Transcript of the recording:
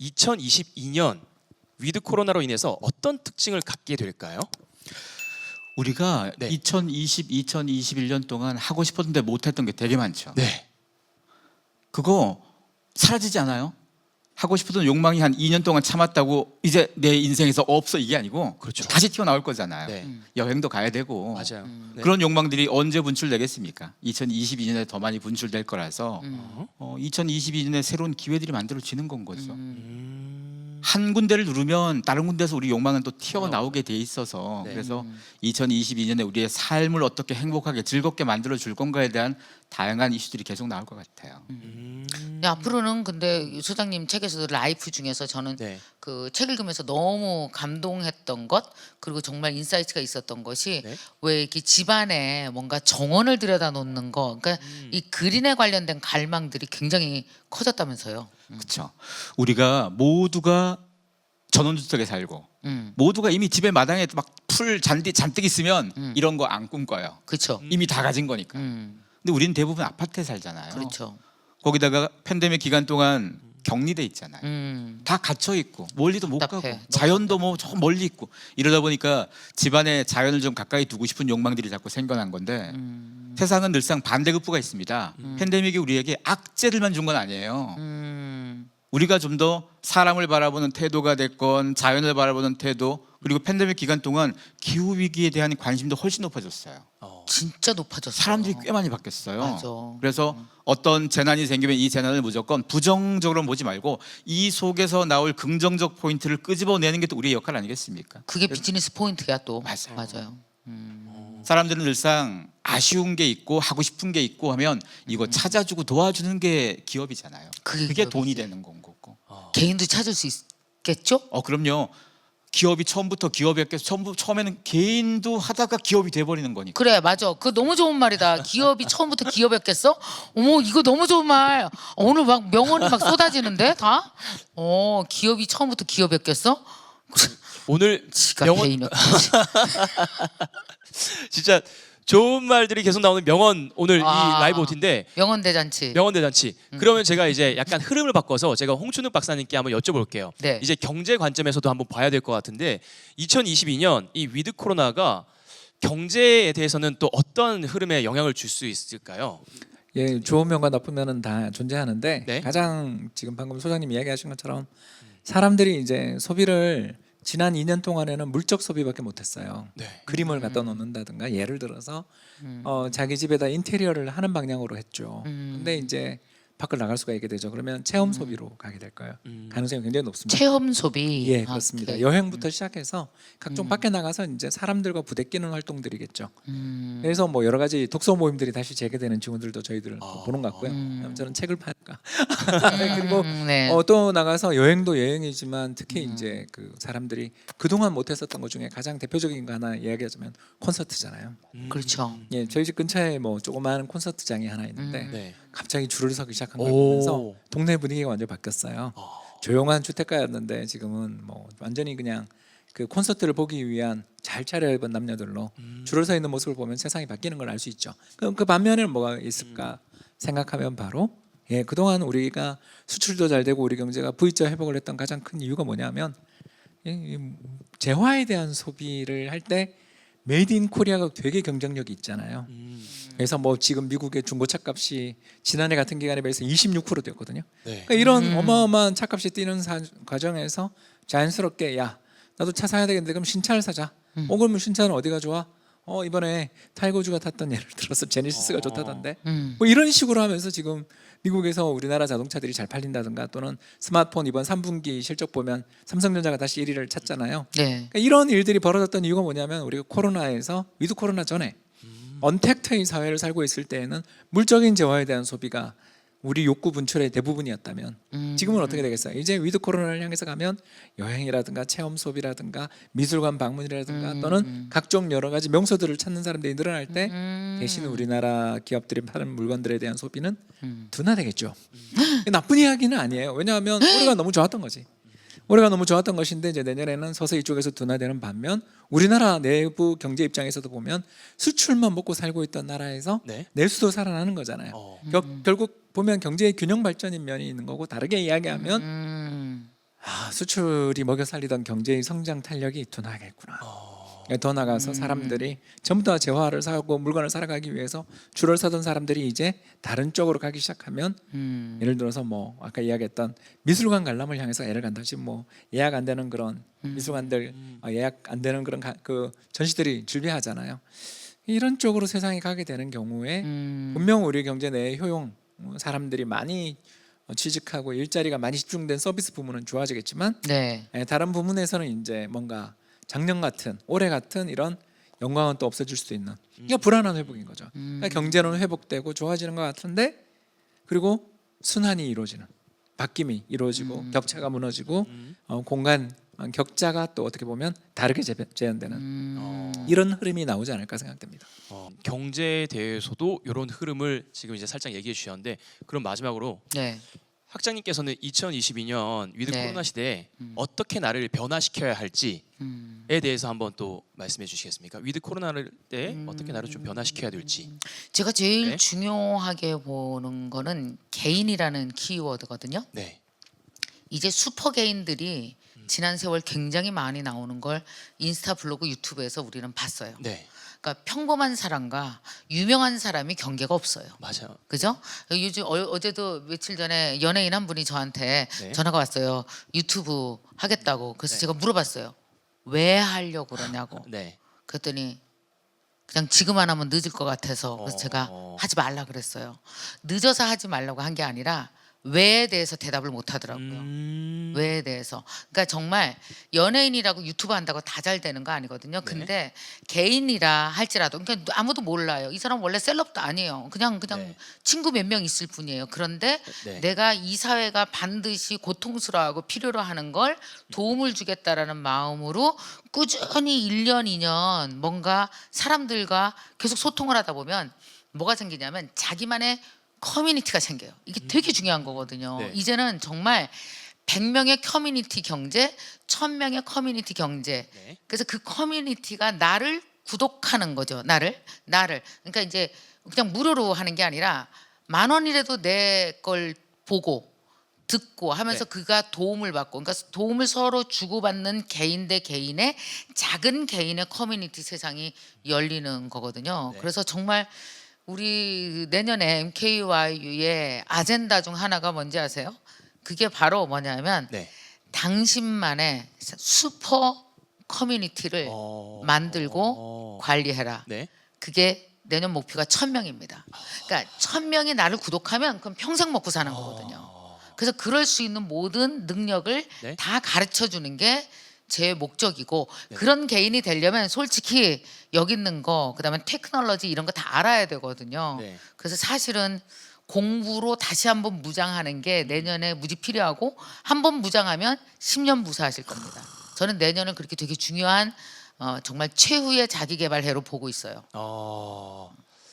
2022년 위드 코로나로 인해서 어떤 특징을 갖게 될까요? 우리가 네. 2020, 2021년 동안 하고 싶었는데 못했던 게 되게 많죠. 네. 그거 사라지지 않아요? 하고 싶었던 욕망이 한 2년 동안 참았다고 이제 내 인생에서 없어 이게 아니고 그렇죠. 다시 튀어나올 거잖아요. 네. 여행도 가야 되고 맞아요. 네. 그런 욕망들이 언제 분출되겠습니까? 2022년에 더 많이 분출될 거라서 2022년에 새로운 기회들이 만들어지는 건 거죠. 한 군데를 누르면 다른 군데서 우리 욕망은 또 튀어나오게 돼 있어서 네. 그래서 2022년에 우리의 삶을 어떻게 행복하게 즐겁게 만들어 줄 건가에 대한 다양한 이슈들이 계속 나올 것 같아요. 네, 앞으로는 근데 소장님 책에서도 라이프 중에서 저는 네. 그 책 읽으면서 너무 감동했던 것 그리고 정말 인사이트가 있었던 것이 네. 왜 이렇게 집안에 뭔가 정원을 들여다 놓는 거 그러니까 이 그린에 관련된 갈망들이 굉장히 커졌다면서요. 그렇죠. 우리가 모두가 전원주택에 살고 모두가 이미 집에 마당에 막 풀 잔뜩 있으면 이런 거 안 꿈꿔요. 그렇죠. 이미 다 가진 거니까. 근데 우리는 대부분 아파트에 살잖아요. 그렇죠. 거기다가 팬데믹 기간 동안 격리돼 있잖아요. 다 갇혀 있고 멀리도 못 답답해. 가고 자연도 뭐 저 멀리 있고 이러다 보니까 집안에 자연을 좀 가까이 두고 싶은 욕망들이 자꾸 생겨난 건데 세상은 늘상 반대급부가 있습니다. 팬데믹이 우리에게 악재들만 준 건 아니에요. 우리가 좀 더 사람을 바라보는 태도가 됐건 자연을 바라보는 태도 그리고 팬데믹 기간 동안 기후 위기에 대한 관심도 훨씬 높아졌어요. 진짜 높아졌어요. 사람들이 꽤 많이 바뀌었어요. 맞아. 그래서 어떤 재난이 생기면 이 재난을 무조건 부정적으로 보지 말고 이 속에서 나올 긍정적 포인트를 끄집어내는 게 또 우리의 역할 아니겠습니까? 그게 비즈니스 포인트야 또. 맞아요. 맞아요. 사람들은 늘상 아쉬운 게 있고 하고 싶은 게 있고 하면 이거 찾아주고 도와주는 게 기업이잖아요. 그게 그게 돈이 기업이지. 되는 건 거고. 개인도 찾을 수 있겠죠? 그럼요. 기업이 처음부터 기업이었겠어. 처음에는 개인도 하다가 기업이 돼버리는 거니까. 그래 맞아 그거 너무 좋은 말이다. 기업이 처음부터 기업이었겠어? 어머 이거 너무 좋은 말. 오늘 막 명언이 막 쏟아지는데 다? 기업이 처음부터 기업이었겠어? 오늘 지가 명언 개인이었지. 진짜 좋은 말들이 계속 나오는 명언 오늘 이 아. 라이브 OT인데 명언 대잔치. 명언 대잔치. 그러면 제가 이제 약간 흐름을 바꿔서 제가 홍춘욱 박사님께 한번 여쭤볼게요. 네. 이제 경제 관점에서도 한번 봐야 될 것 같은데 2022년 이 위드 코로나가 경제에 대해서는 또 어떤 흐름에 영향을 줄 수 있을까요? 예, 좋은 면과 나쁜 면은 다 존재하는데 네. 가장 지금 방금 소장님 이야기하신 것처럼 사람들이 이제 소비를 지난 2년 동안에는 물적 소비밖에 못했어요. 네. 그림을 갖다 놓는다든가 예를 들어서 자기 집에다 인테리어를 하는 방향으로 했죠. 근데 이제 밖을 나갈 수가 있게 되죠. 그러면 체험 소비로 가게 될 거예요. 가능성이 굉장히 높습니다. 체험 소비. 예, 그렇습니다. 오케이. 여행부터 시작해서 각종 밖에 나가서 이제 사람들과 부대끼는 활동들이겠죠. 그래서 뭐 여러 가지 독서 모임들이 다시 재개되는 친구들도 저희들 보는 것 같고요. 왜냐면 저는 책을 파니까. 그리고 네. 또 나가서 여행도 여행이지만 특히 이제 그 사람들이 그동안 못했었던 것 중에 가장 대표적인 거 하나 이야기하자면 콘서트잖아요. 그렇죠. 예, 저희 집 근처에 뭐 조그마한 콘서트장이 하나 있는데 네. 갑자기 줄을 서기 시작한 걸 오. 보면서 동네 분위기가 완전 바뀌었어요. 조용한 주택가였는데 지금은 뭐 완전히 그냥 그 콘서트를 보기 위한 잘 차려입은 남녀들로 줄을 서 있는 모습을 보면 세상이 바뀌는 걸 알 수 있죠. 그럼 그 반면에는 뭐가 있을까 생각하면 바로 그동안 우리가 수출도 잘 되고 우리 경제가 V자 회복을 했던 가장 큰 이유가 뭐냐면 이 재화에 대한 소비를 할 때 메이드 인 코리아가 되게 경쟁력이 있잖아요. 그래서 뭐 지금 미국의 중고차 값이 지난해 같은 기간에 비해서 26% 뛰었거든요. 네. 그러니까 이런 어마어마한 차값이 뛰는 과정에서 자연스럽게 야 나도 차 사야 되겠는데 그럼 신차를 사자. 그러면 신차는 어디가 좋아? 이번에 타이거즈가 탔던 예를 들어서 제네시스가 좋다던데. 뭐 이런 식으로 하면서 지금 미국에서 우리나라 자동차들이 잘 팔린다든가 또는 스마트폰 이번 3분기 실적 보면 삼성전자가 다시 1위를 찾잖아요. 네. 그러니까 이런 일들이 벌어졌던 이유가 뭐냐면 우리가 코로나에서 위드 코로나 전에 언택트의 사회를 살고 있을 때에는 물적인 재화에 대한 소비가 우리 욕구 분출의 대부분이었다면 지금은 어떻게 되겠어요? 이제 위드 코로나를 향해서 가면 여행이라든가 체험 소비라든가 미술관 방문이라든가 또는 각종 여러 가지 명소들을 찾는 사람들이 늘어날 때 대신 우리나라 기업들이 파는 물건들에 대한 소비는 둔화되겠죠. 나쁜 이야기는 아니에요. 왜냐하면 올해가 너무 좋았던 거지. 올해가 너무 좋았던 것인데 이제 내년에는 서서히 이쪽에서 둔화되는 반면 우리나라 내부 경제 입장에서도 보면 수출만 먹고 살고 있던 나라에서 네. 내수도 살아나는 거잖아요. 결국 보면 경제의 균형 발전인 면이 있는 거고 다르게 이야기하면 수출이 먹여 살리던 경제의 성장 탄력이 둔하겠구나. 더 나가서 사람들이 전부 다 재화를 사고 물건을 사러 가기 위해서 줄을 서던 사람들이 이제 다른 쪽으로 가기 시작하면 예를 들어서 뭐 아까 이야기했던 미술관 관람을 향해서 예를 간다. 지금 뭐 예약 안 되는 그런 미술관들 예약 안 되는 그런 그 전시들이 즐비하잖아요. 이런 쪽으로 세상이 가게 되는 경우에 분명 우리 경제 내의 효용 사람들이 많이 취직하고 일자리가 많이 집중된 서비스 부문은 좋아지겠지만 네. 다른 부문에서는 이제 뭔가 작년 같은 올해 같은 이런 영광은 또 없어질 수도 있는 그러니까 불안한 회복인 거죠. 그러니까 경제는 회복되고 좋아지는 것 같은데 그리고 순환이 이루어지는 바뀜이 이루어지고 격차가 무너지고 공간 격자가 또 어떻게 보면 다르게 재현되는 이런 흐름이 나오지 않을까 생각됩니다. 경제에 대해서도 이런 흐름을 지금 이제 살짝 얘기해 주셨는데 그럼 마지막으로 네. 학장님께서는 2022년 위드 네. 코로나 시대에 어떻게 나를 변화시켜야 할지에 대해서 한번 또 말씀해 주시겠습니까? 위드 코로나를 때 어떻게 나를 좀 변화시켜야 될지. 제가 제일 네. 중요하게 보는 거는 개인이라는 키워드거든요. 네. 이제 슈퍼 개인들이 지난 세월 굉장히 많이 나오는 걸 인스타 블로그 유튜브에서 우리는 봤어요. 네. 그러니까 평범한 사람과 유명한 사람이 경계가 없어요. 맞아요. 그죠? 요즘 어제도 며칠 전에 연예인 한 분이 저한테 네. 전화가 왔어요. 유튜브 하겠다고. 그래서 네. 제가 물어봤어요. 왜 하려고 그러냐고. 네. 그랬더니 그냥 지금 안 하면 늦을 것 같아서 그래서 어. 제가 하지 말라 그랬어요. 늦어서 하지 말라고 한 게 아니라 왜에 대해서 대답을 못 하더라고요. 왜에 대해서. 그러니까 정말 연예인이라고 유튜브 한다고 다 잘 되는 거 아니거든요. 근데 개인이라 할지라도 그러니까 아무도 몰라요. 이 사람 원래 셀럽도 아니에요. 그냥 네. 친구 몇 명 있을 뿐이에요. 그런데 네. 내가 이 사회가 반드시 고통스러워하고 필요로 하는 걸 도움을 주겠다라는 마음으로 꾸준히 1년, 2년 뭔가 사람들과 계속 소통을 하다 보면 뭐가 생기냐면 자기만의 커뮤니티가 생겨요. 이게 되게 중요한 거거든요. 네. 이제는 정말 100명의 커뮤니티 경제, 1000명의 커뮤니티 경제. 네. 그래서 그 커뮤니티가 나를 구독하는 거죠. 나를. 그러니까 이제 그냥 무료로 하는 게 아니라 10,000원이라도 내 걸 보고 듣고 하면서 네. 그가 도움을 받고 그러니까 도움을 서로 주고받는 개인 대 개인의 작은 개인의 커뮤니티 세상이 열리는 거거든요. 네. 그래서 정말 우리 내년에 MKYU의 아젠다 중 하나가 뭔지 아세요? 그게 바로 뭐냐면 네. 당신만의 슈퍼 커뮤니티를 만들고 관리해라. 네. 그게 내년 목표가 1,000명입니다. 그러니까 1,000명이 나를 구독하면 그럼 평생 먹고 사는 거거든요. 그래서 그럴 수 있는 모든 능력을 네. 다 가르쳐 주는 게 제 목적이고 네. 그런 개인이 되려면 솔직히 여기 있는 거 그다음에 테크놀로지 이런 거 다 알아야 되거든요. 네. 그래서 사실은 공부로 다시 한번 무장하는 게 내년에 무지 필요하고 한번 무장하면 10년 무사하실 겁니다. 저는 내년을 그렇게 되게 중요한 정말 최후의 자기 개발 해로 보고 있어요.